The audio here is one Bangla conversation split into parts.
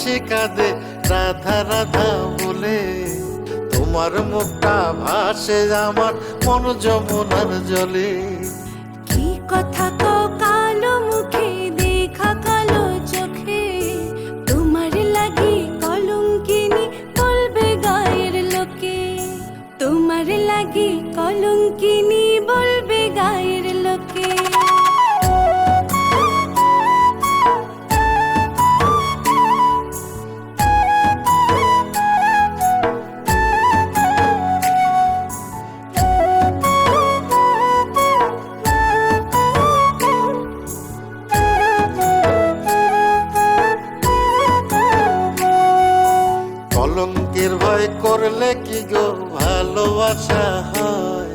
বাঁশি কাঁদে রাধা রাধা বলে, তোমার মুখটা ভাসে আমার মন যমুনার জলে। কি কথা কও কালো মুখে দেখা কালো চোখে, তোমার লাগি কলঙ্কিনী বলবে গায়ের লোকে, তোমার লাগি কলঙ্কিনী বলবে গায়ের লোকে। কলঙ্কের ভয় করলে কি গো ভালোবাসা হয়,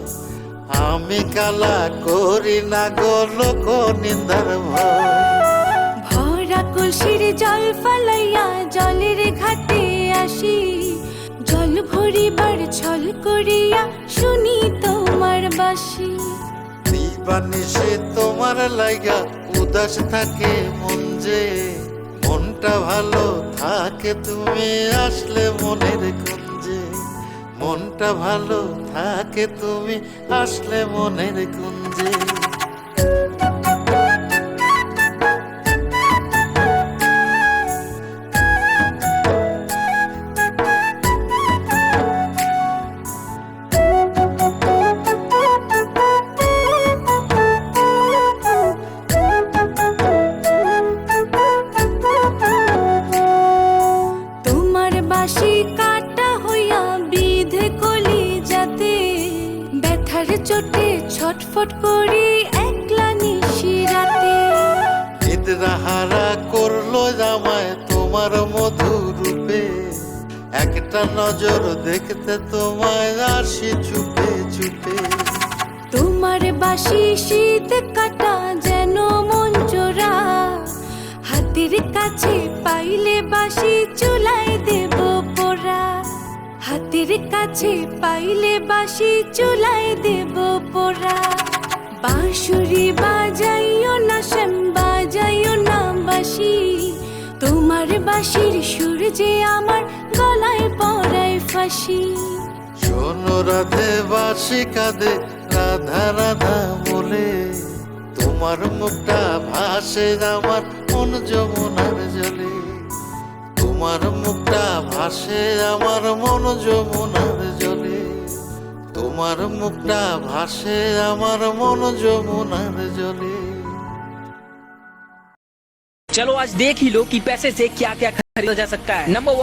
আমি কালা করি না গো লোক নিন্দার ভয়। ভরা কলসির জল ফালাইয়া জলের ঘাটে আসি, জল ভরিবার ছল করিয়া শুনি তোমার বাঁশি। দিবানিশে তোমার লাইগা উদাস থাকে মন যে, মনটা ভালো থাকে তুমি আসলে মনের কুঞ্জে, মনটা ভালো থাকে তুমি আসলে মনের কুঞ্জে। তোমার বাঁশি কাটা হইয়া বিধে কলি যাতে, ব্যথার চোটে ছটফট করি একলা নিশি রাতে। নিদ্রাহারা করলো জামায় তোমার মধুর রূপে, একটা নজর দেখতে তোমায় আসি চুপে চুপে। তোমার বাঁশি শীত কাটা যেন মন জোড়া, হাতের কাছে পাইলে বাঁশি চুলায় দেব পোড়া, হাতের কাছে পাইলে বাঁশি চুলায় দেব পোড়া। বাঁশুরি বাজাইও না শ্যাম বাজাইও না বাঁশি, তোমার বাঁশির সুর যে আমার গলায় পরায় ফাঁসি। শোনো রাধে বাঁশি কাঁদে রাধা রাধা বলে, তোমার মুখটা ভাসে আমার মন যমুনার জলে, তোমার মুখটা ভাসে আমার মন যমুনার জলে, তোমার মুখটা ভাসে আমার মন যমুনার জলে। चलो आज देख ही लो कि पैसे से क्या क्या खरीदा जा सकता है। नंबर